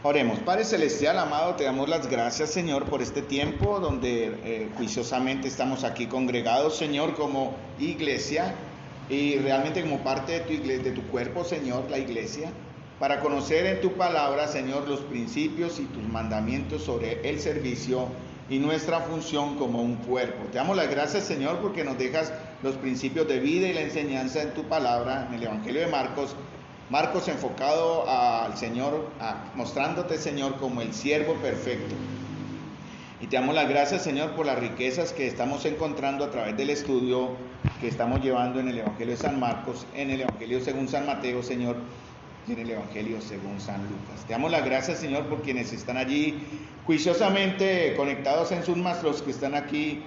Oremos. Padre Celestial, amado, te damos las gracias, Señor, por este tiempo donde juiciosamente estamos aquí congregados, Señor, como iglesia y realmente como parte de tu iglesia, de tu cuerpo, Señor, la iglesia, para conocer en tu palabra, Señor, los principios y tus mandamientos sobre el servicio y nuestra función como un cuerpo. Te damos las gracias, Señor, porque nos dejas los principios de vida y la enseñanza en tu palabra, en el Evangelio de Marcos enfocado al Señor, mostrándote, Señor, como el siervo perfecto. Y te damos las gracias, Señor, por las riquezas que estamos encontrando a través del estudio que estamos llevando en el Evangelio de San Marcos, en el Evangelio según San Mateo, Señor, y en el Evangelio según San Lucas. Te damos las gracias, Señor, por quienes están allí juiciosamente conectados en Zoom, más los que están aquí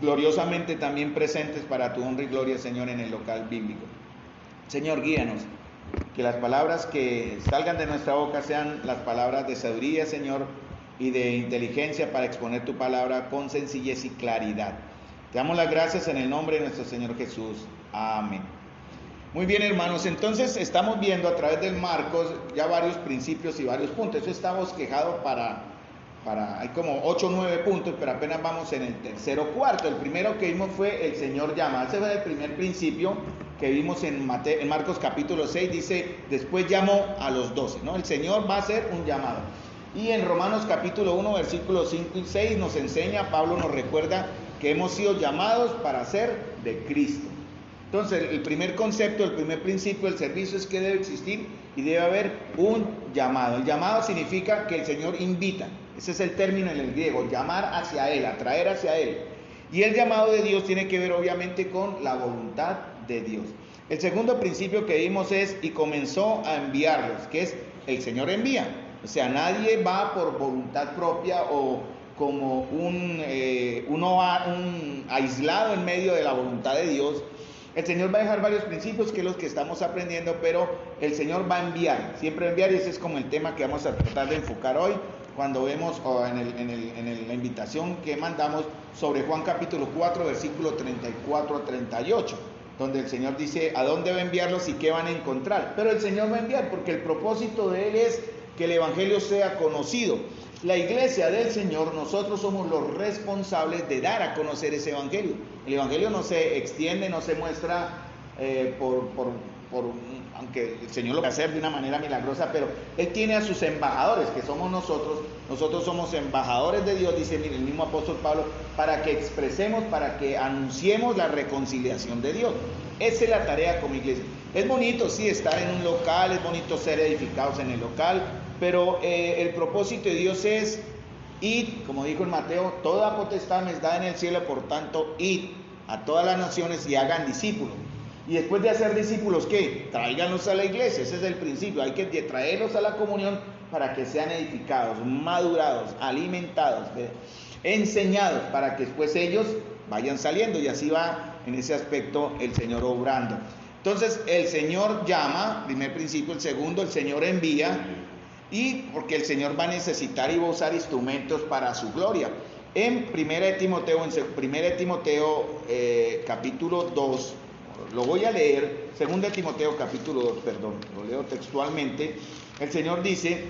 gloriosamente también presentes para tu honra y gloria, Señor, en el local bíblico. Señor, guíanos. Que las palabras que salgan de nuestra boca sean las palabras de sabiduría, Señor, y de inteligencia para exponer tu palabra con sencillez y claridad. Te damos las gracias en el nombre de nuestro Señor Jesús. Amén. Muy bien, hermanos, entonces estamos viendo a través del Marcos ya varios principios y varios puntos. Eso está bosquejado hay como 8 o 9 puntos, pero apenas vamos en el tercero o cuarto. El primero que vimos fue el Señor llama. Ese fue el primer principio que vimos en Marcos capítulo 6, dice, después llamó a los 12, ¿no? El Señor va a hacer un llamado. Y en Romanos capítulo 1, versículos 5 y 6 nos enseña, Pablo nos recuerda que hemos sido llamados para ser de Cristo. Entonces, el primer concepto, el primer principio del servicio es que debe existir y debe haber un llamado. El llamado significa que el Señor invita. Ese es el término en el griego, llamar hacia Él, atraer hacia Él. Y el llamado de Dios tiene que ver obviamente con la voluntad de Dios. El segundo principio que vimos es, y comenzó a enviarlos, que es el Señor envía. O sea, nadie va por voluntad propia o como un aislado en medio de la voluntad de Dios. El Señor va a dejar varios principios que es los que estamos aprendiendo, pero el Señor va a enviar, siempre enviar, y ese es como el tema que vamos a tratar de enfocar hoy, cuando vemos en la invitación que mandamos sobre Juan capítulo 4, versículo 34 a 38, donde el Señor dice a dónde va a enviarlos y qué van a encontrar. Pero el Señor va a enviar porque el propósito de Él es que el Evangelio sea conocido. La iglesia del Señor, nosotros somos los responsables de dar a conocer ese Evangelio. El Evangelio no se extiende, no se muestra aunque el Señor lo va a hacer de una manera milagrosa, pero Él tiene a sus embajadores, que somos nosotros somos embajadores de Dios, dice el mismo apóstol Pablo, para que expresemos, para que anunciemos la reconciliación de Dios. Esa es la tarea como iglesia. Es bonito, sí, estar en un local, es bonito ser edificados en el local, pero el propósito de Dios es id, como dijo en Mateo, toda potestad me es dada en el cielo, por tanto, id a todas las naciones y hagan discípulos. Y después de hacer discípulos, ¿qué? Tráiganlos a la iglesia, ese es el principio, hay que traerlos a la comunión para que sean edificados, madurados, alimentados, enseñados, para que después ellos vayan saliendo, y así va en ese aspecto el Señor obrando. Entonces el Señor llama, primer principio. El segundo, el Señor envía, y porque el Señor va a necesitar y va a usar instrumentos para su gloria. En 1 Timoteo capítulo 2, lo voy a leer, 2 Timoteo capítulo 2, lo leo textualmente. El Señor dice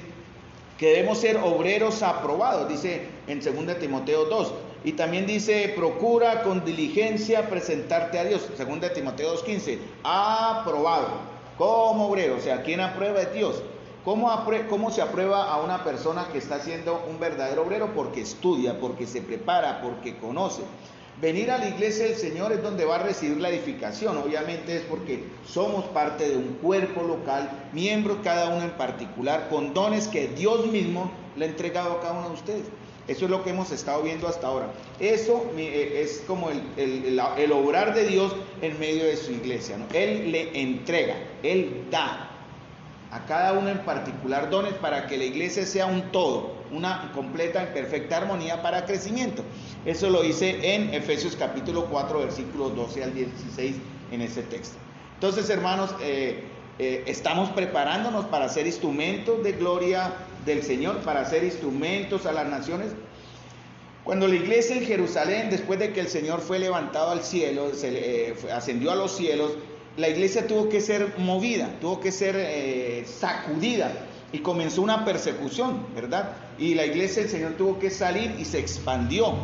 que debemos ser obreros aprobados, dice en 2 Timoteo 2. Y también dice, procura con diligencia presentarte a Dios, 2 Timoteo 2:15, aprobado como obrero. O sea, ¿quién aprueba? Es Dios. ¿Cómo se aprueba a una persona que está siendo un verdadero obrero? Porque estudia, porque se prepara, porque conoce. Venir a la iglesia del Señor es donde va a recibir la edificación. Obviamente es porque somos parte de un cuerpo local, miembros cada uno en particular, con dones que Dios mismo le ha entregado a cada uno de ustedes. Eso es lo que hemos estado viendo hasta ahora. Eso es como el obrar de Dios en medio de su iglesia, ¿no? Él le entrega, Él da a cada uno en particular dones para que la iglesia sea un todo, una completa y perfecta armonía para crecimiento. Eso lo dice en Efesios capítulo 4, versículos 12 al 16 en ese texto. Entonces, hermanos, estamos preparándonos para ser instrumentos de gloria del Señor, para ser instrumentos a las naciones. Cuando la iglesia en Jerusalén, después de que el Señor fue levantado al cielo, ascendió a los cielos, la iglesia tuvo que ser movida, tuvo que ser sacudida. y comenzó una persecución, ¿verdad? Y la iglesia del Señor tuvo que salir y se expandió.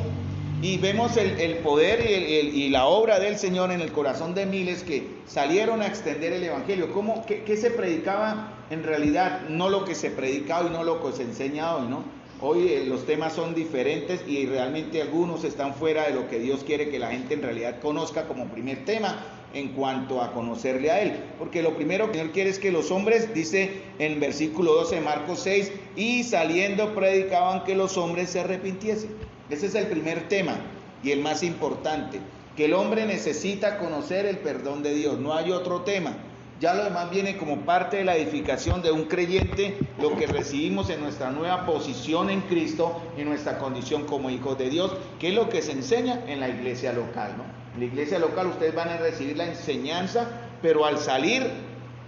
Y vemos el poder y la obra del Señor en el corazón de miles que salieron a extender el Evangelio. ¿Qué se predicaba en realidad? No lo que se predicaba y no lo que se enseña hoy, ¿no? Hoy los temas son diferentes y realmente algunos están fuera de lo que Dios quiere que la gente en realidad conozca como primer tema en cuanto a conocerle a Él. Porque lo primero que Él quiere es que los hombres, dice en versículo 12 de Marcos 6, y saliendo predicaban que los hombres se arrepintiesen. Ese es el primer tema y el más importante, que el hombre necesita conocer el perdón de Dios, no hay otro tema. Ya lo demás viene como parte de la edificación de un creyente, lo que recibimos en nuestra nueva posición en Cristo, en nuestra condición como hijos de Dios, que es lo que se enseña en la iglesia local, ¿no? En la iglesia local ustedes van a recibir la enseñanza, pero al salir,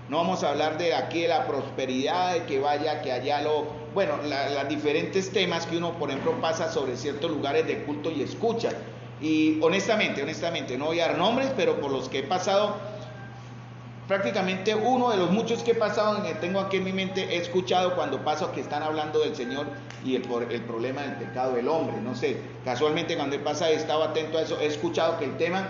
no vamos a hablar de aquí de la prosperidad, de que vaya, que allá bueno, los diferentes temas que uno, por ejemplo, pasa sobre ciertos lugares de culto y escucha. Y honestamente, no voy a dar nombres, pero por los que he pasado, prácticamente uno de los muchos que he pasado, tengo aquí en mi mente, he escuchado cuando paso que están hablando del Señor y el problema del pecado del hombre. No sé, casualmente cuando he pasado, he estado atento a eso, he escuchado que el tema,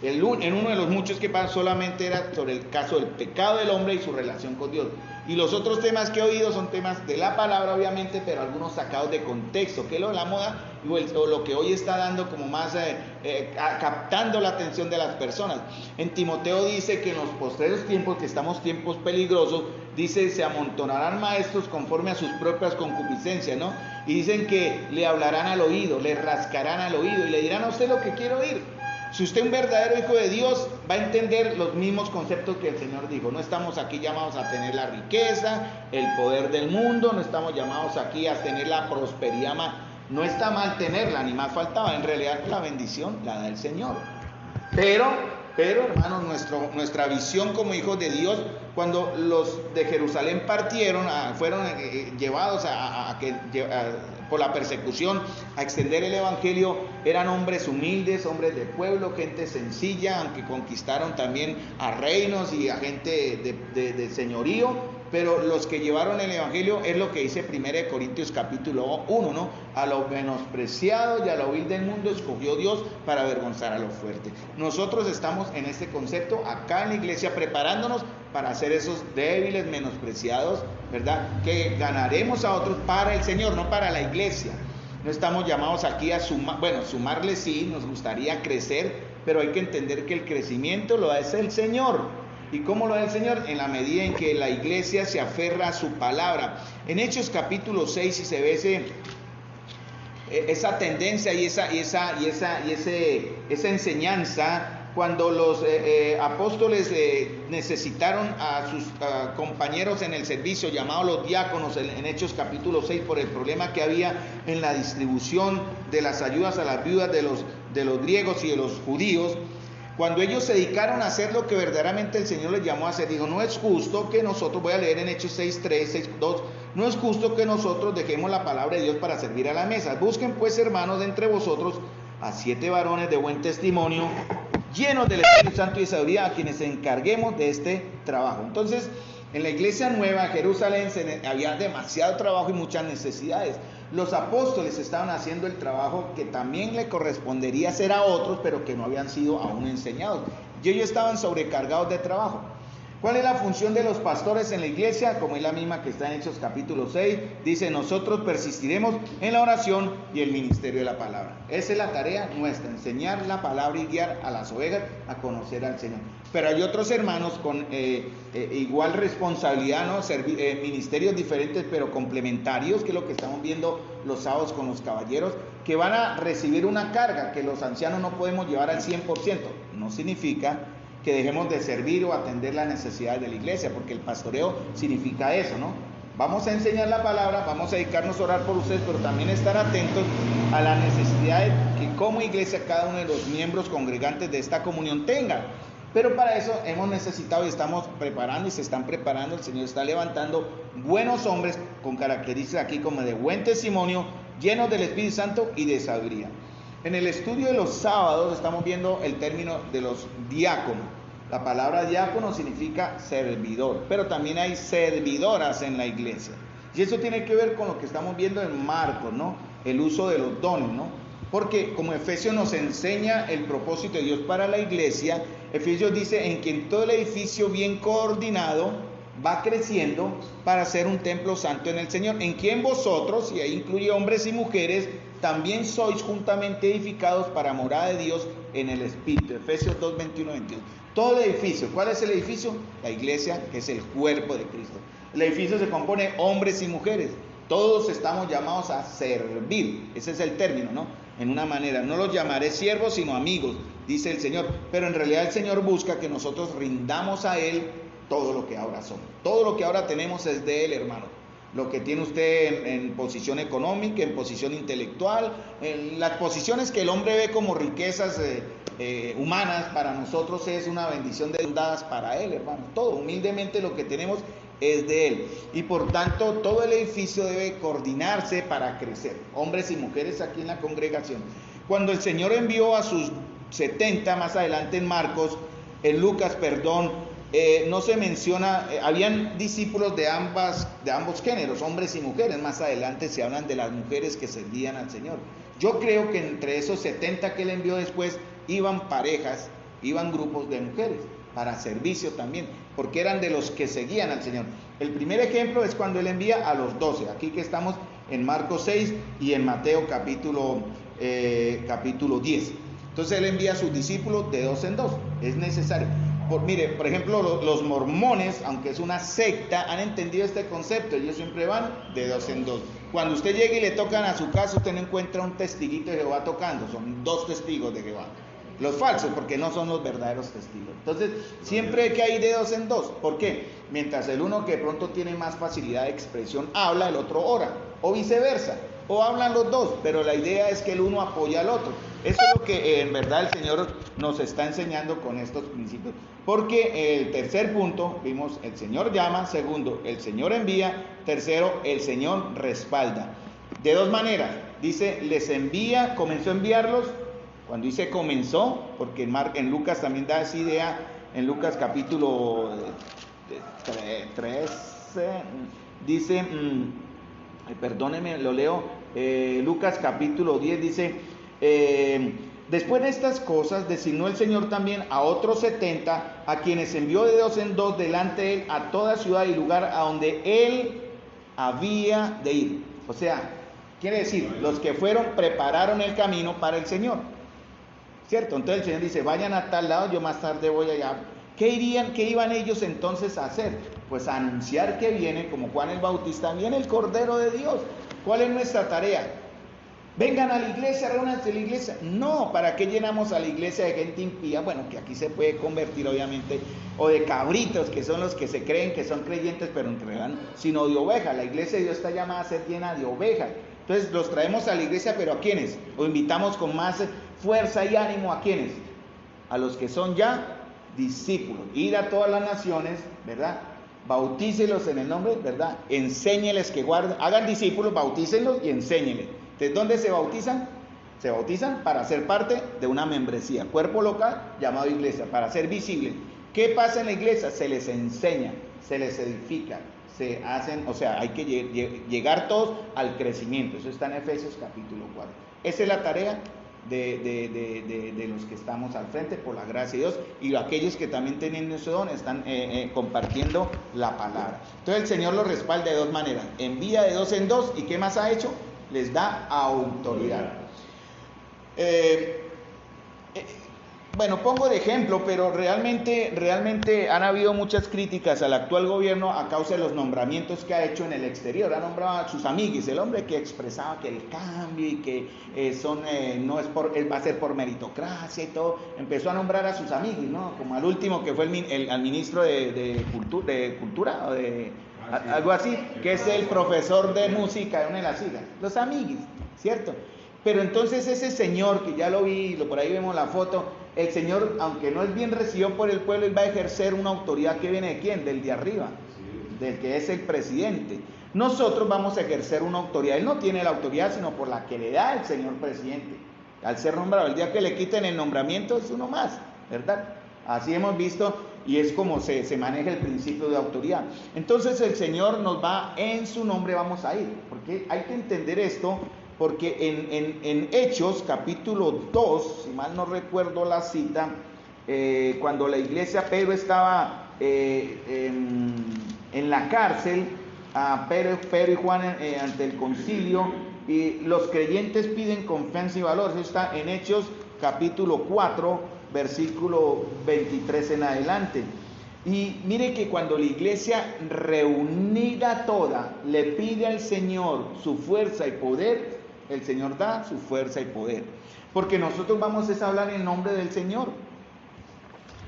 en uno de los muchos que pasó, solamente era sobre el caso del pecado del hombre y su relación con Dios. Y los otros temas que he oído son temas de la palabra, obviamente, pero algunos sacados de contexto, que es lo de la moda o lo que hoy está dando como más captando la atención de las personas. En Timoteo dice que en los postreros tiempos, que estamos tiempos peligrosos, dice, se amontonarán maestros conforme a sus propias concupiscencias, ¿no? Y dicen que le hablarán al oído, le rascarán al oído y le dirán a usted lo que quiere oír. Si usted es un verdadero hijo de Dios, va a entender los mismos conceptos que el Señor dijo. No estamos aquí llamados a tener la riqueza, el poder del mundo, no estamos llamados aquí a tener la prosperidad. No está mal tenerla, ni más faltaba. En realidad la bendición la da el Señor. Pero hermanos, nuestra visión como hijos de Dios, cuando los de Jerusalén partieron, fueron llevados por la persecución a extender el evangelio, eran hombres humildes, hombres de pueblo, gente sencilla, aunque conquistaron también a reinos y a gente de señorío. Pero los que llevaron el evangelio es lo que dice 1 Corintios capítulo 1, ¿no? A lo menospreciado y a lo vil del mundo escogió Dios para avergonzar a lo fuerte. Nosotros estamos en este concepto acá en la iglesia preparándonos para hacer esos débiles, menospreciados, ¿verdad? Que ganaremos a otros para el Señor, no para la iglesia. No estamos llamados aquí a sumar, bueno, sumarle sí, nos gustaría crecer, pero hay que entender que el crecimiento lo hace el Señor. ¿Y cómo lo da el Señor? En la medida en que la iglesia se aferra a su palabra. En Hechos capítulo 6, si se ve esa tendencia y esa enseñanza, cuando los apóstoles necesitaron a sus compañeros en el servicio, llamados los diáconos, en Hechos capítulo 6, por el problema que había en la distribución de las ayudas a las viudas de los griegos y de los judíos. Cuando ellos se dedicaron a hacer lo que verdaderamente el Señor les llamó a hacer, dijo, no es justo que nosotros, voy a leer en Hechos 6:3, 6:2, no es justo que nosotros dejemos la palabra de Dios para servir a la mesa. Busquen pues, hermanos, de entre vosotros a 7 varones de buen testimonio, llenos del Espíritu Santo y de sabiduría, a quienes encarguemos de este trabajo. Entonces, en la iglesia nueva, Jerusalén, había demasiado trabajo y muchas necesidades. Los apóstoles estaban haciendo el trabajo que también le correspondería hacer a otros, pero que no habían sido aún enseñados. Y ellos estaban sobrecargados de trabajo. ¿Cuál es la función de los pastores en la iglesia? Como es la misma que está en Hechos capítulo 6, dice, nosotros persistiremos en la oración y el ministerio de la palabra. Esa es la tarea nuestra, enseñar la palabra y guiar a las ovejas a conocer al Señor. Pero hay otros hermanos con igual responsabilidad, ¿no? Ministerios diferentes pero complementarios, que es lo que estamos viendo los sábados con los caballeros, que van a recibir una carga que los ancianos no podemos llevar al 100%. No significa que dejemos de servir o atender las necesidades de la iglesia, porque el pastoreo significa eso, ¿no? Vamos a enseñar la palabra, vamos a dedicarnos a orar por ustedes, pero también estar atentos a las necesidades que como iglesia cada uno de los miembros congregantes de esta comunión tenga. Pero para eso hemos necesitado y estamos preparando y se están preparando, el Señor está levantando buenos hombres con características aquí como de buen testimonio, llenos del Espíritu Santo y de sabiduría. En el estudio de los sábados estamos viendo el término de los diáconos. La palabra diácono significa servidor, pero también hay servidoras en la iglesia. Y eso tiene que ver con lo que estamos viendo en Marcos, ¿no? El uso de los dones, ¿no? Porque como Efesios nos enseña el propósito de Dios para la iglesia, Efesios dice en que en todo el edificio bien coordinado va creciendo para ser un templo santo en el Señor, en quien vosotros, y ahí incluye hombres y mujeres, también sois juntamente edificados para morada de Dios en el Espíritu. Efesios 2, 21, 22. Todo el edificio, ¿cuál es el edificio? La iglesia, que es el cuerpo de Cristo. El edificio se compone de hombres y mujeres. Todos estamos llamados a servir. Ese es el término, ¿no? En una manera, no los llamaré siervos, sino amigos, dice el Señor. Pero en realidad el Señor busca que nosotros rindamos a Él todo lo que ahora somos. Todo lo que ahora tenemos es de Él, hermano. Lo que tiene usted en posición económica, en posición intelectual, en las posiciones que el hombre ve como riquezas humanas, para nosotros es una bendición dadas para Él, hermano. Todo, humildemente lo que tenemos es de Él. Y por tanto, todo el edificio debe coordinarse para crecer. Hombres y mujeres aquí en la congregación. Cuando el Señor envió a sus 70, más adelante en Marcos, en Lucas, perdón, no se menciona, habían discípulos de ambos géneros, hombres y mujeres. Más adelante se hablan de las mujeres que servían al Señor. Yo creo que entre esos 70 que Él envió después, iban parejas, iban grupos de mujeres, para servicio también, porque eran de los que seguían al Señor. El primer ejemplo es cuando Él envía a los 12, aquí que estamos en Marcos 6 y en Mateo capítulo 10. Entonces Él envía a sus discípulos de dos en dos, es necesario. Mire, por ejemplo, los mormones, aunque es una secta, han entendido este concepto. Ellos siempre van de dos en dos. Cuando usted llega y le tocan a su casa, usted no encuentra un testiguito de Jehová tocando, son dos testigos de Jehová. Los falsos, porque no son los verdaderos testigos. Entonces, siempre que hay de dos en dos. ¿Por qué? Mientras el uno que de pronto tiene más facilidad de expresión habla, el otro ora, o viceversa. O hablan los dos, pero la idea es que el uno apoya al otro. Eso es lo que en verdad el Señor nos está enseñando con estos principios. Porque el tercer punto, vimos, el Señor llama. Segundo, el Señor envía. Tercero, el Señor respalda. De dos maneras. Dice, les envía, comenzó a enviarlos. Cuando dice comenzó, porque en Lucas también da esa idea, en Lucas capítulo 13, dice, perdóneme, lo leo, Lucas capítulo 10 dice, después de estas cosas designó el Señor también a otros 70, a quienes envió de dos en dos delante de Él a toda ciudad y lugar a donde Él había de ir. O sea, quiere decir, los que fueron prepararon el camino para el Señor. ¿Cierto? Entonces el Señor dice, vayan a tal lado, yo más tarde voy allá. ¿Qué iban ellos entonces a hacer? Pues a anunciar que viene, como Juan el Bautista, viene el Cordero de Dios. ¿Cuál es nuestra tarea? Vengan a la iglesia, reúnanse en la iglesia. No, ¿para qué llenamos a la iglesia de gente impía? Bueno, que aquí se puede convertir obviamente, o de cabritos, que son los que se creen que son creyentes, pero en realidad sino de ovejas. La iglesia de Dios está llamada a ser llena de ovejas. Entonces los traemos a la iglesia, pero ¿a quiénes? O invitamos con más fuerza y ánimo, ¿a quiénes? A los que son ya discípulos. Ir a todas las naciones, ¿verdad? Bautícelos en el nombre, ¿verdad? Enséñeles que guarden, hagan discípulos, bautícenlos y enséñeles. ¿De dónde se bautizan? Se bautizan para ser parte de una membresía, cuerpo local llamado iglesia, para ser visible. ¿Qué pasa en la iglesia? Se les enseña, se les edifica, se hacen, o sea, hay que llegar todos al crecimiento. Eso está en Efesios capítulo 4. Esa es la tarea de los que estamos al frente por la gracia de Dios, y aquellos que también tienen ese don están compartiendo la palabra. Entonces el Señor los respalda de dos maneras, envía de dos en dos, y ¿qué más ha hecho? Les da autoridad. Bueno, pongo de ejemplo, pero realmente han habido muchas críticas al actual gobierno a causa de los nombramientos que ha hecho en el exterior. Ha nombrado a sus amiguis, el hombre que expresaba que el cambio y que no es él va a ser por meritocracia y todo. Empezó a nombrar a sus amiguis, ¿no? Como al último que fue al ministro de Cultura, o de algo así, que es el profesor de música de una de las hijas. Los amiguis, ¿cierto? Pero entonces ese señor, que ya lo vi, por ahí vemos la foto, el Señor, aunque no es bien recibido por el pueblo, Él va a ejercer una autoridad que viene de ¿quién? Del de arriba, del que es el presidente. Nosotros vamos a ejercer una autoridad. Él no tiene la autoridad, sino por la que le da el señor presidente. Al ser nombrado, el día que le quiten el nombramiento es uno más, ¿verdad? Así hemos visto y es como se maneja el principio de autoridad. Entonces el Señor nos va, en su nombre vamos a ir, porque hay que entender esto, porque en Hechos capítulo 2, si mal no recuerdo la cita, cuando la iglesia, Pedro estaba en la cárcel, Pedro y Juan ante el concilio, y los creyentes piden confianza y valor. Eso está en Hechos capítulo 4, versículo 23 en adelante. Y mire que cuando la iglesia reunida toda le pide al Señor su fuerza y poder, el Señor da su fuerza y poder. Porque nosotros vamos a hablar en nombre del Señor.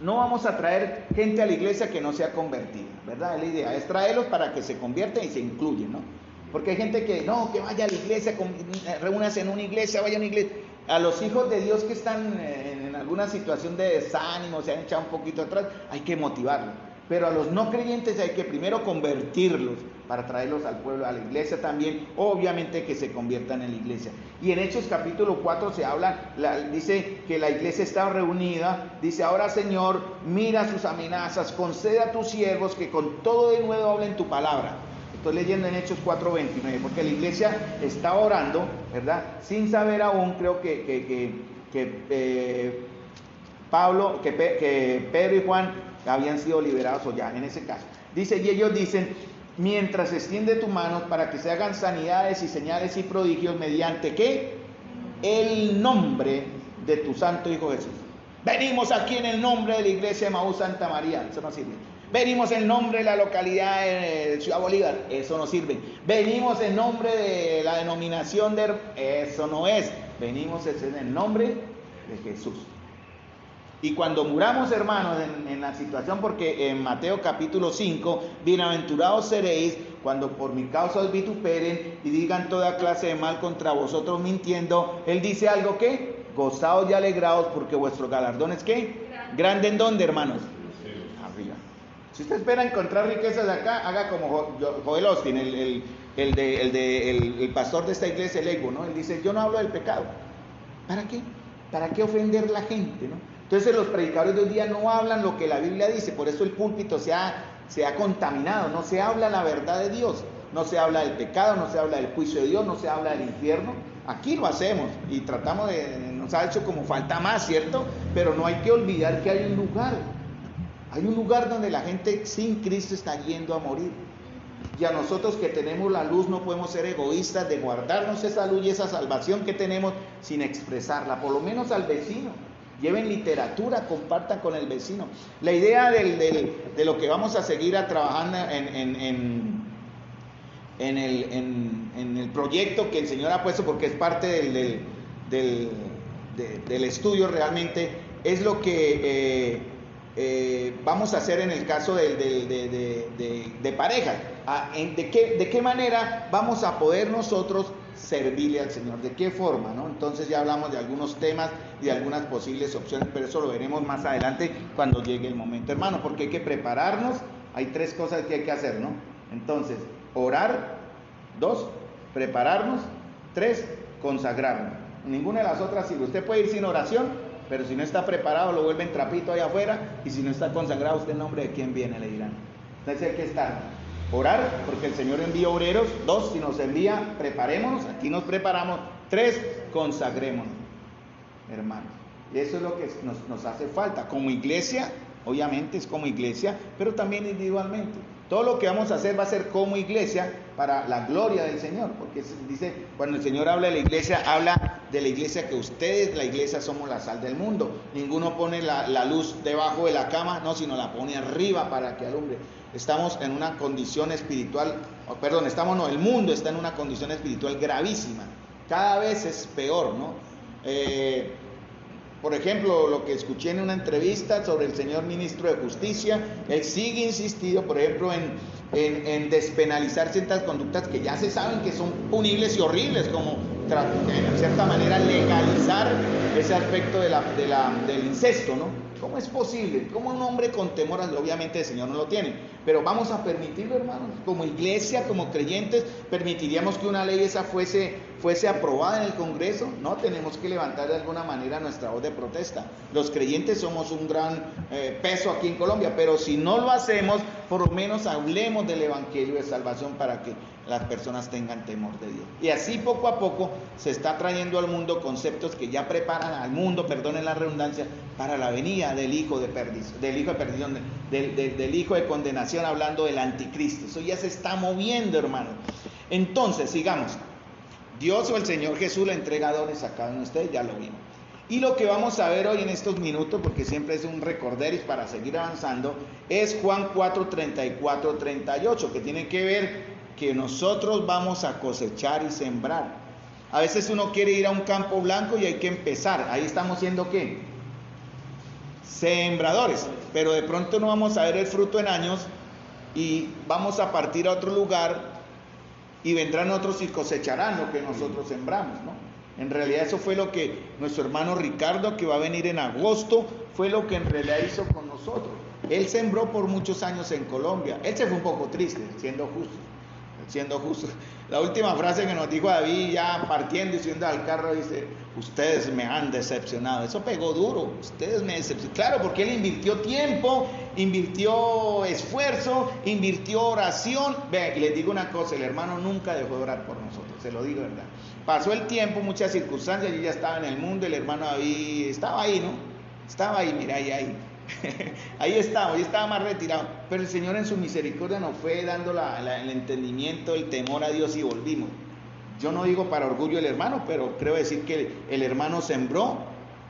No vamos a traer gente a la iglesia que no sea convertida, ¿verdad? La idea es traerlos para que se conviertan y se incluyen, ¿no? Porque hay gente que no, que vaya a la iglesia, reúnase en una iglesia, vaya a una iglesia. A los hijos de Dios que están en alguna situación de desánimo, se han echado un poquito atrás, hay que motivarlos. Pero a los no creyentes hay que primero convertirlos para traerlos al pueblo, a la iglesia también, obviamente que se conviertan en la iglesia. Y en Hechos capítulo 4 se habla, dice que la iglesia está reunida, dice: ahora Señor, mira sus amenazas, concede a tus siervos que con todo de nuevo hablen tu palabra. Estoy leyendo en Hechos 4:29, porque la iglesia está orando, ¿verdad? Sin saber aún, creo que Pedro y Juan habían sido liberados o ya, en ese caso. Dice, y ellos dicen: mientras extiende tu mano para que se hagan sanidades y señales y prodigios mediante ¿qué? El nombre de tu santo Hijo Jesús. Venimos aquí en el nombre de la iglesia de Maús Santa María, eso no sirve. Venimos en nombre de la localidad de Ciudad Bolívar, eso no sirve. Venimos en nombre de la denominación de... eso no es. Venimos en el nombre de Jesús. Y cuando muramos, hermanos, en la situación, porque en Mateo capítulo 5, bienaventurados seréis cuando por mi causa os vituperen y digan toda clase de mal contra vosotros mintiendo. Él dice algo que, gozaos y alegraos porque vuestro galardón es ¿qué? Grande. ¿En dónde, hermanos? Arriba. Si usted espera encontrar riquezas de acá, haga como Joel Austin, el pastor de esta iglesia, el Ego, ¿no? Él dice: yo no hablo del pecado. ¿Para qué? ¿Para qué ofender a la gente, no? Entonces los predicadores de hoy día no hablan lo que la Biblia dice, por eso el púlpito se ha contaminado, no se habla la verdad de Dios, no se habla del pecado, no se habla del juicio de Dios, no se habla del infierno. Aquí lo hacemos y tratamos nos ha hecho como falta más, ¿cierto? Pero no hay que olvidar que hay un lugar donde la gente sin Cristo está yendo a morir. Y a nosotros que tenemos la luz no podemos ser egoístas de guardarnos esa luz y esa salvación que tenemos sin expresarla, por lo menos al vecino. Lleven literatura, compartan con el vecino. La idea de lo que vamos a seguir trabajando en el proyecto que el Señor ha puesto, porque es parte del estudio realmente, es lo que vamos a hacer en el caso de pareja. ¿De qué manera vamos a poder nosotros servirle al Señor? ¿De qué forma, no? Entonces ya hablamos de algunos temas y de algunas posibles opciones, pero eso lo veremos más adelante cuando llegue el momento, hermano, porque hay que prepararnos. Hay 3 cosas que hay que hacer, ¿no? Entonces, orar, 2, prepararnos, 3, consagrarnos. Ninguna de las otras sirve. Usted puede ir sin oración, pero si no está preparado lo vuelven trapito allá afuera, y si no está consagrado, usted en nombre de quién viene, le dirán. Entonces hay que estar. Orar, porque el Señor envía obreros. 2, si nos envía, preparémonos, aquí nos preparamos. 3, consagrémonos, hermanos. Y eso es lo que nos hace falta, como iglesia, obviamente es como iglesia, pero también individualmente. Todo lo que vamos a hacer va a ser como iglesia para la gloria del Señor, porque dice, cuando el Señor habla de la iglesia, habla de la iglesia que ustedes, la iglesia, somos la sal del mundo. Ninguno pone la luz debajo de la cama, no, sino la pone arriba para que alumbre. Estamos en una condición espiritual, el mundo está en una condición espiritual gravísima, cada vez es peor, ¿no? Por ejemplo, lo que escuché en una entrevista sobre el señor ministro de Justicia, él sigue insistido, por ejemplo, en despenalizar ciertas conductas que ya se saben que son punibles y horribles, como en cierta manera legalizar ese aspecto del incesto, ¿no? ¿Cómo es posible? ¿Cómo un hombre con temor? Obviamente el Señor no lo tiene, pero vamos a permitirlo, hermanos. Como iglesia, como creyentes, permitiríamos que una ley esa fuese fuese aprobada en el Congreso, no, tenemos que levantar de alguna manera nuestra voz de protesta. Los creyentes somos un gran peso aquí en Colombia, pero si no lo hacemos, por lo menos hablemos del Evangelio de salvación para que las personas tengan temor de Dios. Y así poco a poco se está trayendo al mundo conceptos que ya preparan al mundo, perdonen la redundancia, para la venida del hijo de perdición, del hijo de condenación, hablando del anticristo. Eso ya se está moviendo, hermano. Entonces, sigamos. Dios o el Señor Jesús le entrega dones a cada uno de ustedes, ya lo vimos. Y lo que vamos a ver hoy en estos minutos, porque siempre es un recorderis para seguir avanzando, es Juan 4, 34, 38, que tiene que ver que nosotros vamos a cosechar y sembrar. A veces uno quiere ir a un campo blanco y hay que empezar. Ahí estamos siendo ¿qué? Sembradores. Pero de pronto no vamos a ver el fruto en años y vamos a partir a otro lugar y vendrán otros y cosecharán lo que nosotros sembramos, ¿no? En realidad eso fue lo que nuestro hermano Ricardo, que va a venir en agosto, fue lo que en realidad hizo con nosotros. Él sembró por muchos años en Colombia. Él se fue un poco triste, siendo justo. La última frase que nos dijo David, ya partiendo y subiendo al carro, dice: ustedes me han decepcionado. Eso pegó duro, ustedes me decepcionaron. Claro, porque él invirtió tiempo, invirtió esfuerzo, invirtió oración. Vean, y les digo una cosa, el hermano nunca dejó de orar por nosotros, se lo digo, ¿verdad? Pasó el tiempo, muchas circunstancias, yo ya estaba en el mundo, el hermano David estaba ahí, ¿no? Estaba ahí, mira, ahí. Ahí estaba, yo estaba más retirado, pero el Señor en su misericordia nos fue dando el entendimiento, el temor a Dios, y volvimos. Yo no digo para orgullo del hermano, pero creo decir que el hermano sembró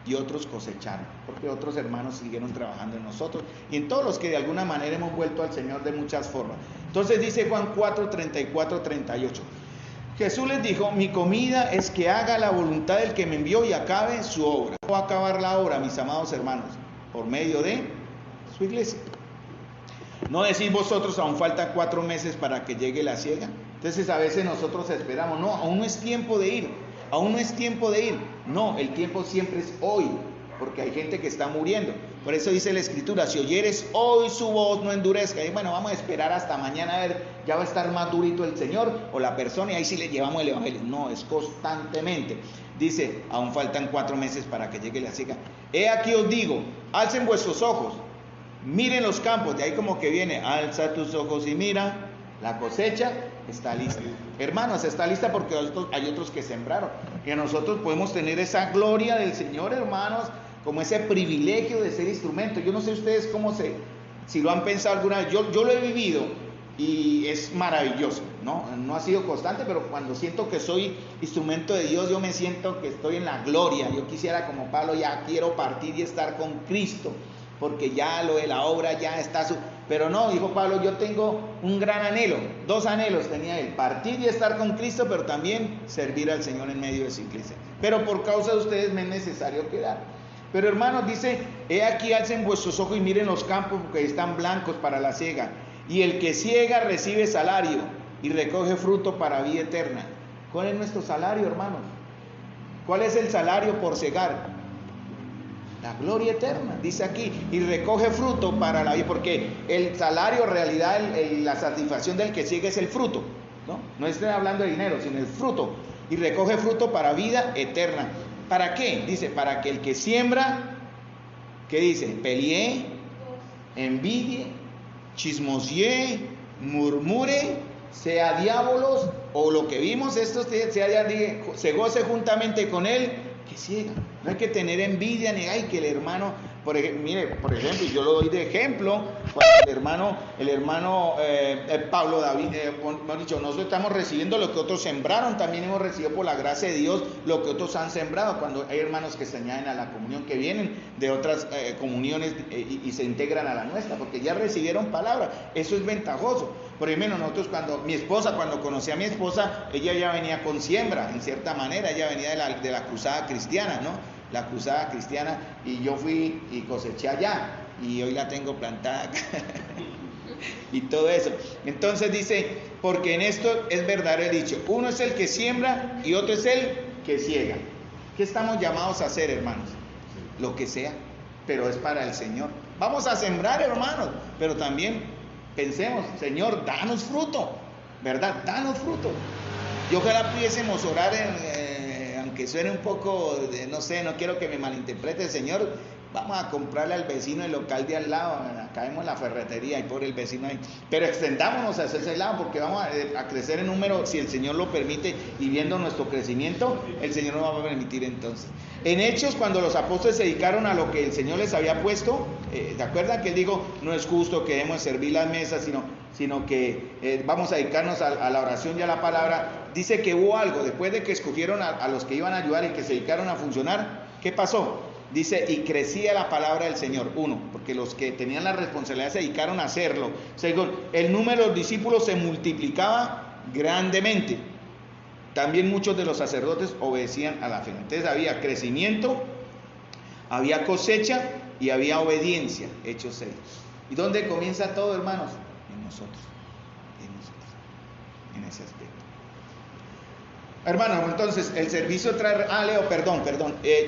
y otros cosecharon, porque otros hermanos siguieron trabajando en nosotros y en todos los que de alguna manera hemos vuelto al Señor de muchas formas. Entonces dice Juan 4, 34, 38. Jesús les dijo: mi comida es que haga la voluntad del que me envió y acabe su obra. ¿Cómo va a acabar la obra, mis amados hermanos? Por medio de su iglesia. ¿No decís vosotros aún faltan 4 meses para que llegue la siega? Entonces a veces nosotros esperamos, no, aún no es tiempo de ir, aún no es tiempo de ir. No, el tiempo siempre es hoy, porque hay gente que está muriendo. Por eso dice la Escritura: si oyeres hoy su voz, no endurezca. Y bueno, vamos a esperar hasta mañana a ver, ya va a estar más durito el Señor o la persona, y ahí sí le llevamos el Evangelio. No, es constantemente. Dice: aún faltan 4 meses para que llegue la siega. He aquí os digo, alcen vuestros ojos, miren los campos. De ahí como que viene: alza tus ojos y mira, la cosecha está lista. Hermanos, está lista porque hay otros que sembraron. Que nosotros podemos tener esa gloria del Señor, hermanos, como ese privilegio de ser instrumento. Yo no sé ustedes si lo han pensado alguna vez. Yo lo he vivido y es maravilloso, ¿no? No ha sido constante, pero cuando siento que soy instrumento de Dios, yo me siento que estoy en la gloria. Yo quisiera, como Pablo, ya quiero partir y estar con Cristo, porque ya lo de la obra ya está Pero no, dijo Pablo, yo tengo un gran anhelo, 2 anhelos tenía él: partir y estar con Cristo, pero también servir al Señor en medio de su iglesia. Pero por causa de ustedes me es necesario quedar. Pero hermanos, dice: he aquí, alcen vuestros ojos y miren los campos, porque están blancos para la siega. Y el que siega recibe salario y recoge fruto para vida eterna. ¿Cuál es nuestro salario, hermanos? ¿Cuál es el salario por segar? La gloria eterna, dice aquí, y recoge fruto para la vida, porque el salario, en realidad, la satisfacción del que sigue es el fruto, ¿no? No estoy hablando de dinero, sino el fruto, y recoge fruto para vida eterna. ¿Para qué? Dice: para que el que siembra, ¿qué dice? Pelee, envidie, chismosee, murmure, sea diábolos, o lo que vimos, se goce juntamente con él, que ciega. No hay que tener envidia ni ay que el hermano, mire, por ejemplo, yo lo doy de ejemplo, cuando el hermano Pablo David, hemos dicho, nosotros estamos recibiendo lo que otros sembraron, también hemos recibido por la gracia de Dios lo que otros han sembrado. Cuando hay hermanos que se añaden a la comunión, que vienen de otras comuniones y se integran a la nuestra, porque ya recibieron palabra, eso es ventajoso. Por ejemplo, nosotros cuando conocí a mi esposa, ella ya venía con siembra, en cierta manera, ella venía de la cruzada cristiana, ¿no? La cruzada cristiana, y yo fui y coseché allá, y hoy la tengo plantada acá. Y todo eso. Entonces dice: porque en esto es verdadero el dicho, uno es el que siembra y otro es el que ciega. ¿Qué estamos llamados a hacer, hermanos? Lo que sea, pero es para el Señor. Vamos a sembrar, hermanos, pero también pensemos: Señor, danos fruto, ¿verdad? Danos fruto. Y ojalá pudiésemos orar, aunque suene un poco, no sé, no quiero que me malinterprete el Señor, vamos a comprarle al vecino el local de al lado, acá vemos la ferretería y por el vecino ahí, pero extendámonos hacia ese lado porque vamos a crecer en número, si el Señor lo permite, y viendo nuestro crecimiento, el Señor nos va a permitir entonces. En Hechos, cuando los apóstoles se dedicaron a lo que el Señor les había puesto, ¿se acuerdan que Él dijo, no es justo que debemos servir las mesas, sino que vamos a dedicarnos a la oración y a la palabra? Dice que hubo algo, después de que escogieron a los que iban a ayudar y que se dedicaron a funcionar, ¿qué pasó? Dice, y crecía la palabra del Señor. Uno, porque los que tenían la responsabilidad se dedicaron a hacerlo. Segundo, el número de los discípulos se multiplicaba grandemente. También muchos de los sacerdotes obedecían a la fe. Entonces había crecimiento, había cosecha y había obediencia. Hechos 6. ¿Y dónde comienza todo, hermanos? En nosotros. En ese aspecto. Hermanos, entonces el servicio trae... Leo, perdón.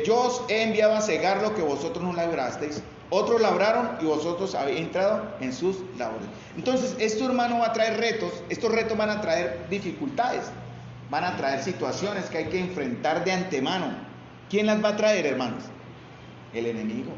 Yo os he enviado a cegar lo que vosotros no labrasteis. Otros labraron y vosotros habéis entrado en sus labores. Entonces, esto, hermano, va a traer retos. Estos retos van a traer dificultades. Van a traer situaciones que hay que enfrentar de antemano. ¿Quién las va a traer, hermanos? El enemigo.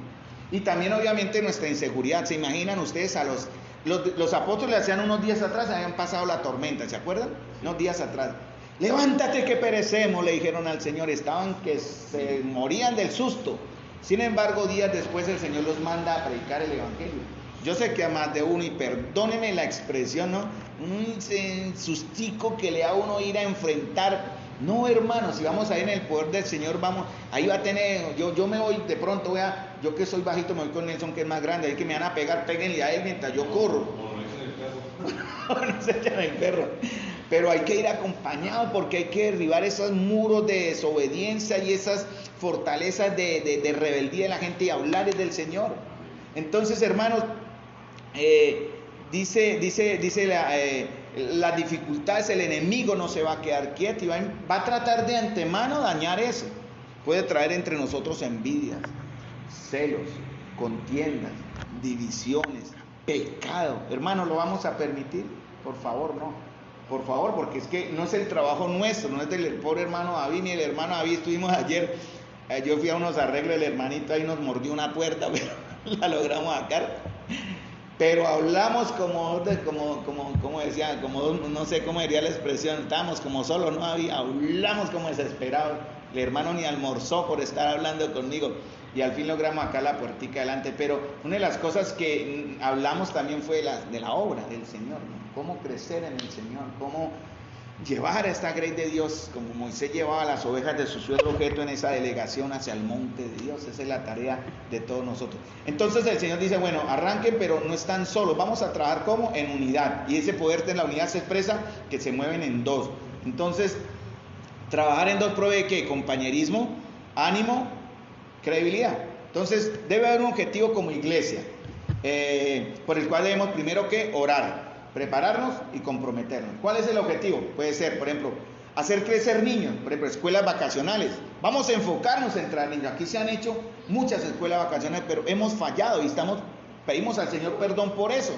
Y también, obviamente, nuestra inseguridad. ¿Se imaginan ustedes a los apóstoles le hacían unos días atrás, habían pasado la tormenta, ¿se acuerdan? Unos días atrás. Levántate que perecemos, le dijeron al Señor. Estaban que se morían del susto. Sin embargo, días después el Señor los manda a predicar el Evangelio. Yo sé que a más de uno, y perdónenme la expresión, ¿no? Un sustico que le da a uno ir a enfrentar. No, hermanos, si vamos a ir en el poder del Señor, vamos, ahí va a tener, yo me voy, de pronto yo que soy bajito, me voy con Nelson, que es más grande, ahí que me van a pegar, péguenle a él mientras yo corro. No se echan el perro. Pero hay que ir acompañado porque hay que derribar esos muros de desobediencia y esas fortalezas de rebeldía de la gente y hablarles del Señor. Entonces, hermanos, dice las dificultades, el enemigo no se va a quedar quieto y va a tratar de antemano dañar eso. Puede traer entre nosotros envidias, celos, contiendas, divisiones, pecado. Hermanos, ¿lo vamos a permitir? Por favor, no. Por favor, porque es que no es el trabajo nuestro, no es del pobre hermano David ni el hermano David. Estuvimos ayer, yo fui a unos arreglos, el hermanito ahí nos mordió una puerta, pero la logramos sacar. Pero hablamos como decía, no sé cómo diría la expresión, estábamos como solos, no había, hablamos como desesperados. El hermano ni almorzó por estar hablando conmigo y al fin logramos acá la puertica adelante. Pero una de las cosas que hablamos también fue de la obra del Señor, ¿no? Cómo crecer en el Señor, cómo llevar a esta grey de Dios, como Moisés llevaba las ovejas de su suegro objeto en esa delegación hacia el monte de Dios. Esa es la tarea de todos nosotros. Entonces el Señor dice, bueno, arranquen, pero no están solos, vamos a trabajar como en unidad, y ese poder de la unidad se expresa que se mueven en dos. Entonces, trabajar en dos provee ¿qué? Compañerismo, ánimo, credibilidad. Entonces debe haber un objetivo como iglesia, por el cual debemos primero que orar, prepararnos y comprometernos. ¿Cuál es el objetivo? Puede ser, por ejemplo, hacer crecer niños, por ejemplo, escuelas vacacionales. Vamos a enfocarnos en traer niños. Aquí se han hecho muchas escuelas vacacionales, pero hemos fallado y pedimos al Señor perdón por eso.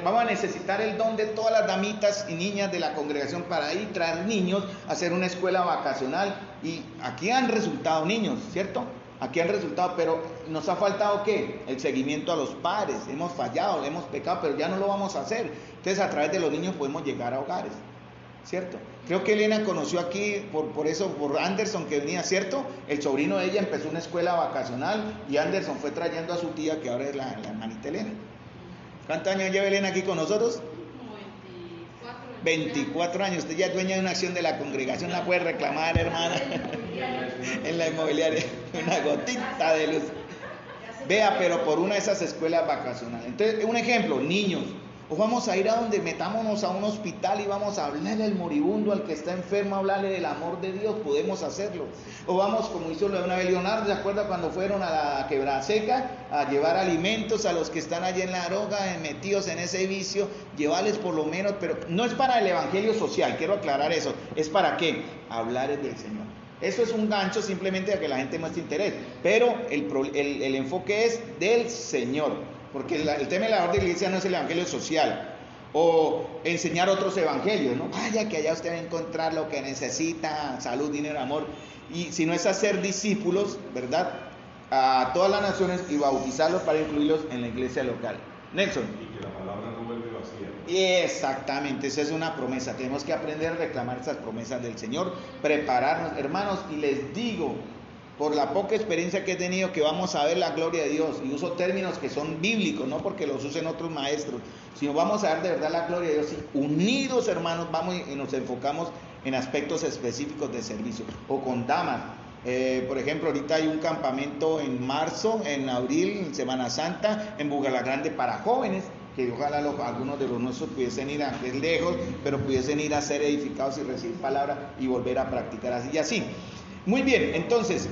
Vamos a necesitar el don de todas las damitas y niñas de la congregación para ir traer niños a hacer una escuela vacacional. Y aquí han resultado niños, ¿cierto? Aquí han resultado, pero nos ha faltado ¿qué? El seguimiento a los padres. Hemos fallado, hemos pecado, pero ya no lo vamos a hacer. Entonces a través de los niños podemos llegar a hogares, ¿cierto? Creo que Elena conoció aquí, por Anderson que venía, ¿cierto? El sobrino de ella empezó una escuela vacacional y Anderson fue trayendo a su tía, que ahora es la hermanita Elena. ¿Cuántos años lleva Elena aquí con nosotros? 24 años. Usted ya es dueña de una acción de la congregación, la puede reclamar, hermana. En la inmobiliaria, una gotita de luz. Vea, pero por una de esas escuelas vacacionales. Entonces, un ejemplo, niños. O vamos a ir a donde metámonos a un hospital y vamos a hablarle al moribundo, al que está enfermo, hablarle del amor de Dios, podemos hacerlo. O vamos, como hizo una vez Leonardo, ¿se acuerda cuando fueron a la Quebrada Seca a llevar alimentos a los que están allí en la droga, metidos en ese vicio, llevarles por lo menos, pero no es para el evangelio social, quiero aclarar eso, es para qué, hablarles del Señor. Eso es un gancho simplemente a que la gente muestre interés, pero el enfoque es del Señor. Porque el tema de la labor de la iglesia no es el evangelio social. O enseñar otros evangelios, ¿no? Vaya que allá usted va a encontrar lo que necesita, salud, dinero, amor. Y si no es hacer discípulos, ¿verdad? A todas las naciones y bautizarlos para incluirlos en la iglesia local. Nelson. Y que la palabra no vuelve vacía. Exactamente, esa es una promesa. Tenemos que aprender a reclamar esas promesas del Señor, prepararnos, hermanos, y les digo, por la poca experiencia que he tenido, que vamos a ver la gloria de Dios, y uso términos que son bíblicos, no porque los usen otros maestros, sino vamos a ver de verdad la gloria de Dios, y unidos, hermanos, vamos y nos enfocamos en aspectos específicos de servicio, o con damas. Por ejemplo, ahorita hay un campamento en marzo, en abril, en Semana Santa, en Bugalagrande para jóvenes, que ojalá algunos de los nuestros pudiesen ir a, es lejos, pero pudiesen ir a ser edificados y recibir palabra y volver a practicar así y así. Muy bien, entonces,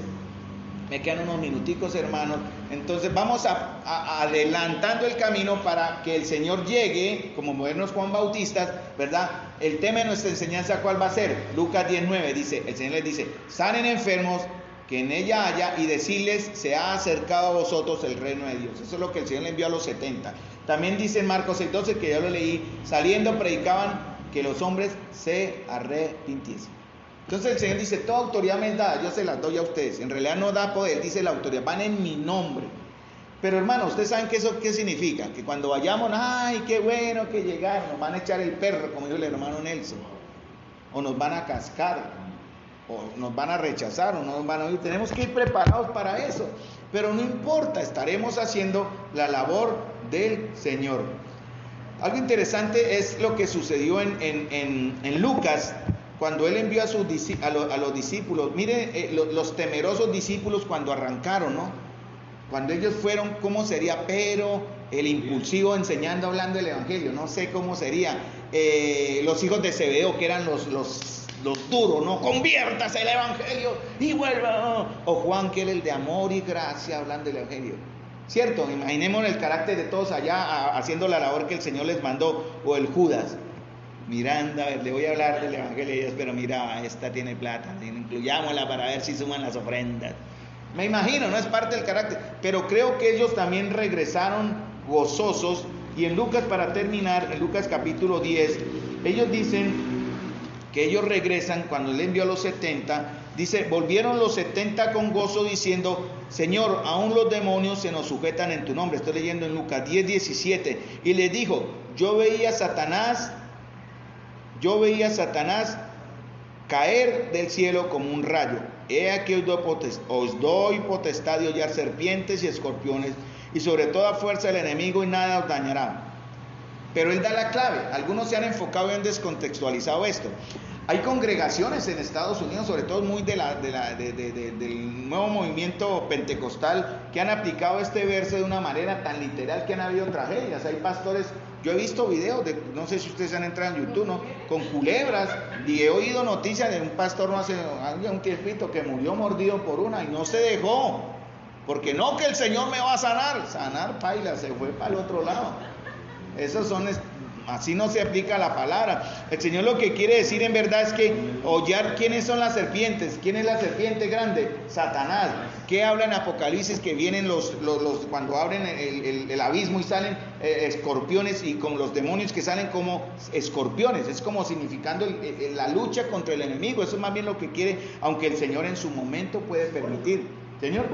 me quedan unos minuticos, hermanos. Entonces vamos adelantando el camino para que el Señor llegue, como modernos Juan Bautistas, ¿verdad? El tema de nuestra enseñanza, ¿cuál va a ser? Lucas 19 dice, el Señor les dice, sanen enfermos, que en ella haya, y decirles, se ha acercado a vosotros el reino de Dios. Eso es lo que el Señor le envió a los 70. También dice en Marcos 6:12, que ya lo leí, saliendo predicaban que los hombres se arrepintiesen. Entonces el Señor dice, toda autoridad me es dada, yo se las doy a ustedes. En realidad no da poder, dice la autoridad, van en mi nombre. Pero hermano, ustedes saben que eso qué significa, que cuando vayamos, ay, qué bueno que llegaron, nos van a echar el perro, como dijo el hermano Nelson, o nos van a cascar, o nos van a rechazar, o no nos van a oír. Tenemos que ir preparados para eso, pero no importa, estaremos haciendo la labor del Señor. Algo interesante es lo que sucedió en Lucas, cuando él envió a los discípulos. Mire, los temerosos discípulos cuando arrancaron, ¿no? Cuando ellos fueron, ¿cómo sería? Pero el impulsivo enseñando, hablando del evangelio, no sé cómo sería. Los hijos de Zebedeo, que eran los duros, ¿no? Conviértase el evangelio y vuelva. O Juan, que era el de amor y gracia, hablando del evangelio. ¿Cierto? Imaginemos el carácter de todos allá haciendo la labor que el Señor les mandó. O el Judas. Miranda, le voy a hablar del evangelio de Dios, pero mira, esta tiene plata, incluyámosla para ver si suman las ofrendas. Me imagino, no es parte del carácter, pero creo que ellos también regresaron gozosos. Y en Lucas, para terminar, en Lucas capítulo 10, ellos dicen que ellos regresan cuando él envió a los 70, dice, volvieron los 70 con gozo diciendo, Señor, aún los demonios se nos sujetan en tu nombre. Estoy leyendo en Lucas 10:17, y les dijo, yo veía a Satanás caer del cielo como un rayo. He aquí os doy potestad de hollar serpientes y escorpiones, y sobre toda fuerza del enemigo, y nada os dañará. Pero él da la clave. Algunos se han enfocado y han descontextualizado esto. Hay congregaciones en Estados Unidos, sobre todo muy del nuevo movimiento pentecostal, que han aplicado este verso de una manera tan literal que han habido tragedias. Hay pastores, yo he visto videos, no sé si ustedes han entrado en YouTube, ¿no? Con culebras, y he oído noticias de un pastor no hace un tiempito que murió mordido por una y no se dejó, porque no, que el Señor me va a sanar paila, se fue para el otro lado. Esos son, así no se aplica la palabra. El Señor lo que quiere decir en verdad es que hollar, ¿quiénes son las serpientes? ¿Quién es la serpiente grande? Satanás. ¿Qué habla en Apocalipsis? Que vienen cuando abren el abismo y salen escorpiones, y con los demonios que salen como escorpiones. Es como significando la lucha contra el enemigo. Eso es más bien lo que quiere, aunque el Señor en su momento puede permitir. Señor,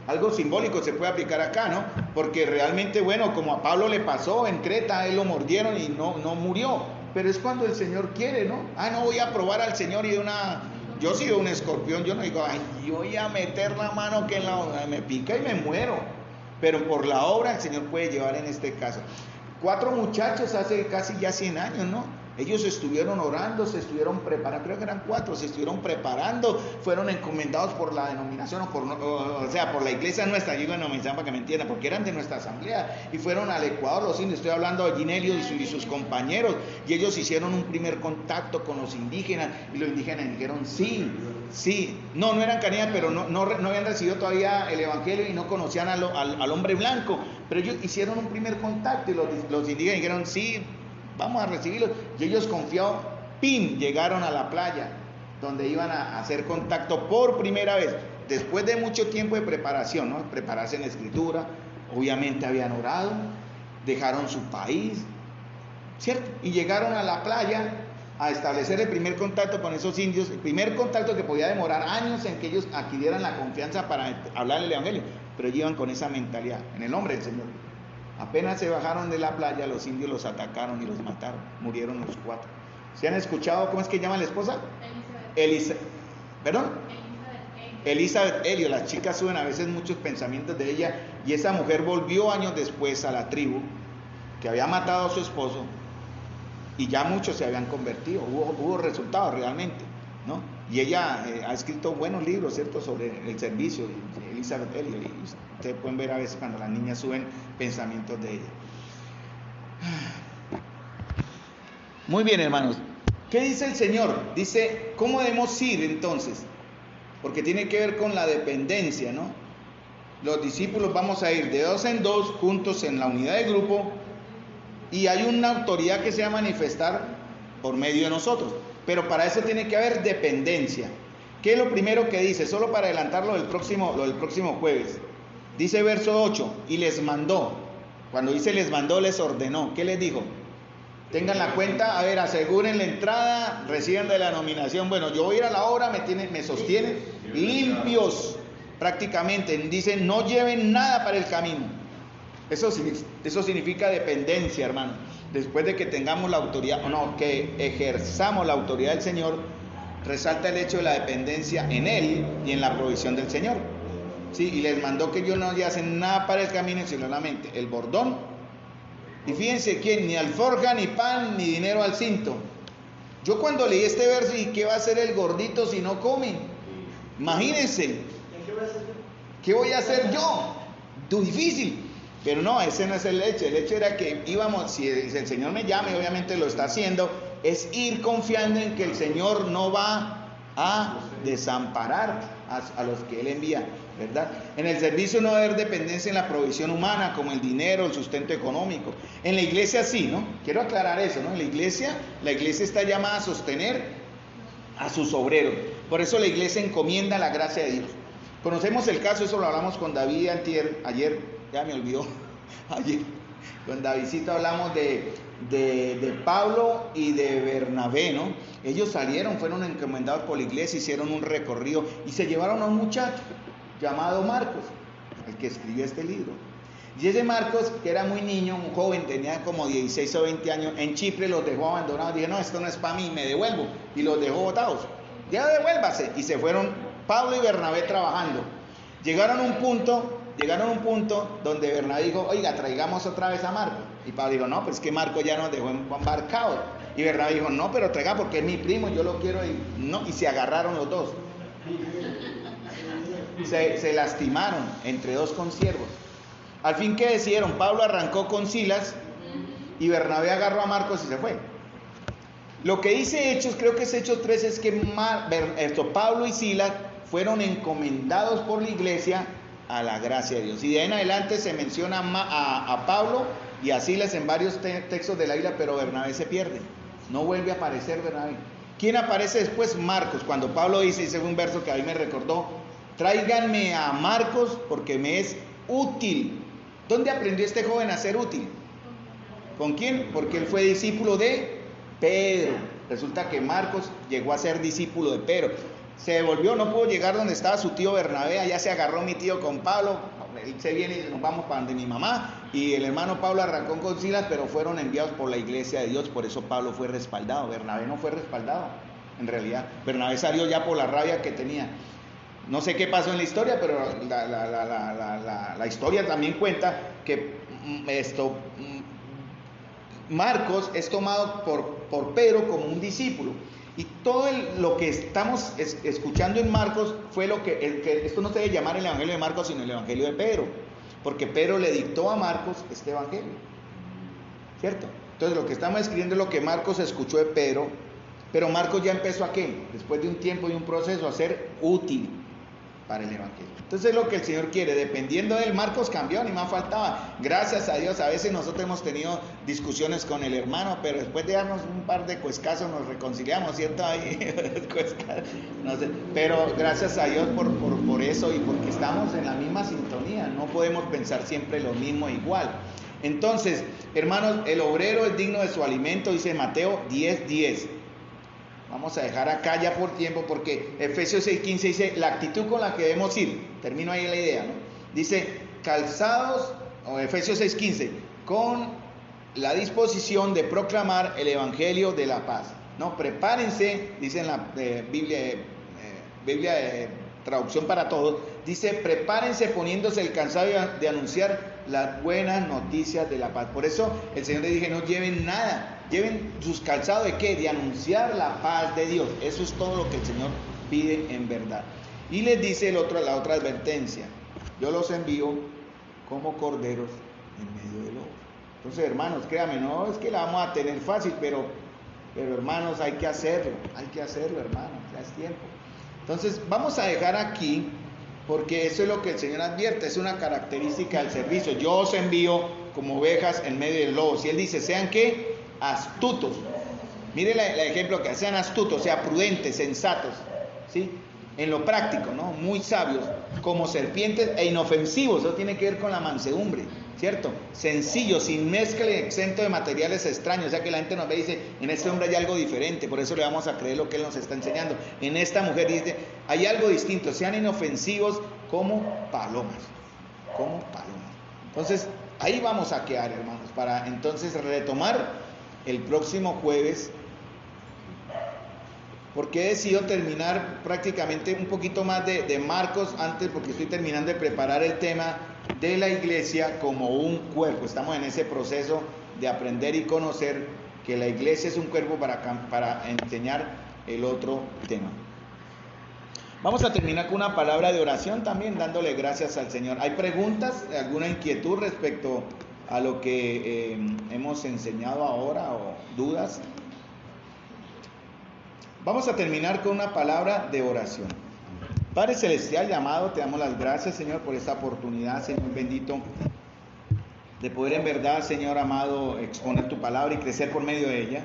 algo simbólico se puede aplicar acá, ¿no? Porque realmente, bueno, como a Pablo le pasó en Creta, él lo mordieron y no murió. Pero es cuando el Señor quiere, ¿no? No voy a probar al Señor y yo soy un escorpión, yo no digo, yo voy a meter la mano que me pica y me muero. Pero por la obra el Señor puede llevar en este caso. 4 muchachos hace casi ya 100 años, ¿no? Ellos estuvieron orando, se estuvieron preparando, creo que eran 4, se estuvieron preparando, fueron encomendados por la denominación, o sea, por la iglesia nuestra, yo digo denominación para que me entiendan, porque eran de nuestra asamblea, y fueron al Ecuador los indios. Estoy hablando de Ginelio y sus compañeros, y ellos hicieron un primer contacto con los indígenas, y los indígenas dijeron sí, no eran caníbales, pero no habían recibido todavía el evangelio y no conocían al hombre blanco, pero ellos hicieron un primer contacto, y los indígenas dijeron sí, vamos a recibirlos. Y ellos confiados, llegaron a la playa donde iban a hacer contacto por primera vez, después de mucho tiempo de preparación, ¿no? Prepararse en la escritura, obviamente habían orado, dejaron su país, ¿cierto? Y llegaron a la playa a establecer el primer contacto con esos indios, el primer contacto que podía demorar años en que ellos adquirieran la confianza para hablar el evangelio, pero ellos iban con esa mentalidad, en el nombre del Señor. Apenas se bajaron de la playa, los indios los atacaron y los mataron, murieron los 4. ¿Se han escuchado cómo es que llama la esposa? ¿Perdón? Elizabeth Elliot. Las chicas suben a veces muchos pensamientos de ella, y esa mujer volvió años después a la tribu que había matado a su esposo, y ya muchos se habían convertido, hubo resultados realmente, ¿no? Y ella ha escrito buenos libros, ¿cierto?, sobre el servicio, Elizabeth Elliot, y ustedes pueden ver a veces cuando las niñas suben pensamientos de ella. Muy bien, hermanos. ¿Qué dice el Señor? Dice, ¿cómo debemos ir entonces? Porque tiene que ver con la dependencia, ¿no? Los discípulos vamos a ir de 2 en 2 juntos en la unidad de grupo, y hay una autoridad que se va a manifestar por medio de nosotros, pero para eso tiene que haber dependencia. ¿Qué es lo primero que dice? Solo para adelantar lo del próximo jueves. Dice verso 8, y les mandó. Cuando dice les mandó, les ordenó. ¿Qué les dijo? Tengan la cuenta, a ver, aseguren la entrada, reciban de la nominación. Bueno, yo voy a ir a la obra, me sostienen limpios prácticamente. Dicen, no lleven nada para el camino. Eso significa dependencia, hermano. Después de que tengamos la autoridad, que ejerzamos la autoridad del Señor, resalta el hecho de la dependencia en Él y en la provisión del Señor. Sí, y les mandó que ellos no llevasen nada para el camino, sino solamente el bordón. Y fíjense que ni alforja, ni pan, ni dinero al cinto. Yo cuando leí este verso, ¿y qué va a hacer el gordito si no come? Imagínense. ¿Qué voy a hacer yo? Difícil. Pero no, ese no es el hecho. El hecho era que íbamos, si el Señor me llama, y obviamente lo está haciendo, es ir confiando en que el Señor no va a desamparar a los que Él envía, ¿verdad? En el servicio no va a haber dependencia en la provisión humana, como el dinero, el sustento económico. En la iglesia sí, ¿no? Quiero aclarar eso, ¿no? En la iglesia está llamada a sostener a sus obreros. Por eso la iglesia encomienda la gracia de Dios. Conocemos el caso, eso lo hablamos con David ayer, ya me olvidó, ayer con Davidcito hablamos de Pablo y de Bernabé, ¿no? Ellos fueron encomendados por la iglesia, hicieron un recorrido y se llevaron a un muchacho llamado Marcos, el que escribió este libro. Y ese Marcos, que era muy niño, un joven, tenía como 16 o 20 años, en Chipre los dejó abandonados. Dije, no, esto no es para mí, me devuelvo. Y los dejó botados. Ya devuélvase. Y se fueron Pablo y Bernabé trabajando. Llegaron a un punto donde Bernabé dijo, oiga, traigamos otra vez a Marcos. Y Pablo dijo, no, pues es que Marcos ya nos dejó embarcados. Y Bernabé dijo, no, pero traiga porque es mi primo, yo lo quiero. Y se agarraron los dos. Se lastimaron entre dos consiervos. Al fin, ¿qué decidieron? Pablo arrancó con Silas y Bernabé agarró a Marcos y se fue. Lo que dice Hechos, creo que es Hechos 3, es que Pablo y Silas fueron encomendados por la iglesia a la gracia de Dios. Y de ahí en adelante se menciona a Pablo y a Silas en varios textos de la Biblia, pero Bernabé se pierde. No vuelve a aparecer Bernabé. ¿Quién aparece después? Marcos. Cuando Pablo dice un verso que a mí me recordó, tráiganme a Marcos porque me es útil. ¿Dónde aprendió este joven a ser útil? ¿Con quién? Porque él fue discípulo de Pedro. Resulta que Marcos llegó a ser discípulo de Pedro. Se devolvió, no pudo llegar donde estaba su tío Bernabé. Allá se agarró mi tío con Pablo. Él se viene y nos vamos para donde mi mamá. Y el hermano Pablo arrancó con Silas, pero fueron enviados por la iglesia de Dios. Por eso Pablo fue respaldado. Bernabé no fue respaldado, en realidad. Bernabé salió ya por la rabia que tenía. No sé qué pasó en la historia, pero la historia también cuenta que Marcos es tomado por Pedro como un discípulo. Y todo lo que estamos escuchando en Marcos fue esto no se debe llamar el Evangelio de Marcos, sino el Evangelio de Pedro. Porque Pedro le dictó a Marcos este Evangelio. ¿Cierto? Entonces lo que estamos escribiendo es lo que Marcos escuchó de Pedro. Pero Marcos ya empezó ¿a qué? Después de un tiempo y un proceso a ser útil para el Evangelio. Entonces es lo que el Señor quiere. Dependiendo de él, Marcos cambió, ni más faltaba. Gracias a Dios, a veces nosotros hemos tenido discusiones con el hermano, pero después de darnos un par de cuescazos nos reconciliamos, ¿cierto? No sé. Pero gracias a Dios por eso y porque estamos en la misma sintonía. No podemos pensar siempre lo mismo igual. Entonces, hermanos, el obrero es digno de su alimento, dice Mateo 10:10. Vamos a dejar acá ya por tiempo, porque Efesios 6:15 dice la actitud con la que debemos ir. Termino ahí la idea, ¿no? Dice, calzados, o Efesios 6:15, con la disposición de proclamar el evangelio de la paz. No, prepárense, dice en la Biblia traducción para todos, dice, prepárense poniéndose el calzado de anunciar las buenas noticias de la paz. Por eso el Señor le dije, no lleven nada, lleven sus calzados de qué, de anunciar la paz de Dios. Eso es todo lo que el Señor pide en verdad. Y les dice la otra advertencia, yo los envío como corderos en medio de lobos. Entonces, hermanos, créanme, no es que la vamos a tener fácil, pero hermanos, hay que hacerlo, hermanos, ya es tiempo. Entonces, vamos a dejar aquí, porque eso es lo que el Señor advierte, es una característica del servicio. Yo os envío como ovejas en medio de lobos. Y Él dice, ¿sean qué? Astutos. Mire el ejemplo que sean astutos, sean prudentes, sensatos, ¿sí? En lo práctico, ¿no? Muy sabios, como serpientes e inofensivos. Eso tiene que ver con la mansedumbre, ¿cierto? Sencillo, sin mezcla y exento de materiales extraños. O sea que la gente nos ve y dice, en este hombre hay algo diferente, por eso le vamos a creer lo que él nos está enseñando. En esta mujer dice, hay algo distinto, sean inofensivos como palomas. Como palomas. Entonces, ahí vamos a quedar, hermanos, para entonces retomar el próximo jueves. Porque he decidido terminar prácticamente un poquito más de Marcos antes, porque estoy terminando de preparar el tema de la iglesia como un cuerpo. Estamos en ese proceso de aprender y conocer que la iglesia es un cuerpo para enseñar el otro tema. Vamos a terminar con una palabra de oración también, dándole gracias al Señor. ¿Hay preguntas, alguna inquietud respecto a lo que hemos enseñado ahora o dudas? Vamos a terminar con una palabra de oración. Padre Celestial y amado, te damos las gracias, Señor, por esta oportunidad, Señor bendito, de poder en verdad, Señor amado, exponer tu palabra y crecer por medio de ella.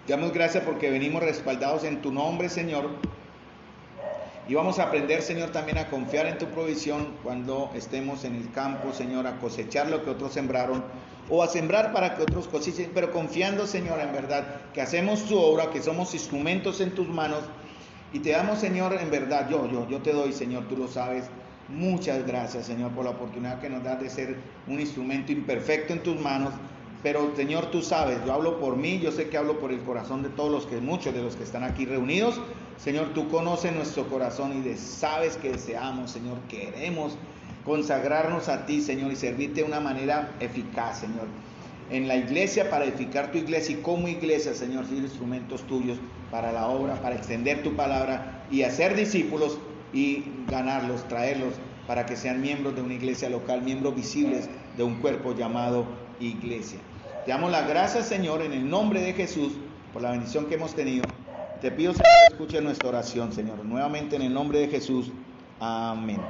Te damos gracias porque venimos respaldados en tu nombre, Señor. Y vamos a aprender, Señor, también a confiar en tu provisión cuando estemos en el campo, Señor, a cosechar lo que otros sembraron o a sembrar para que otros cosechen, pero confiando, Señor, en verdad, que hacemos tu obra, que somos instrumentos en tus manos y te damos, Señor, en verdad, yo te doy, Señor, tú lo sabes, muchas gracias, Señor, por la oportunidad que nos das de ser un instrumento imperfecto en tus manos, pero, Señor, tú sabes, yo hablo por mí, yo sé que hablo por el corazón de muchos de los que están aquí reunidos. Señor, tú conoces nuestro corazón y sabes que deseamos, Señor, queremos consagrarnos a ti, Señor, y servirte de una manera eficaz, Señor, en la iglesia, para edificar tu iglesia y como iglesia, Señor, ser instrumentos tuyos para la obra, para extender tu palabra y hacer discípulos y ganarlos, traerlos para que sean miembros de una iglesia local, miembros visibles de un cuerpo llamado iglesia. Te damos las gracias, Señor, en el nombre de Jesús, por la bendición que hemos tenido. Te pido, Señor, escuche nuestra oración, Señor, nuevamente en el nombre de Jesús. Amén.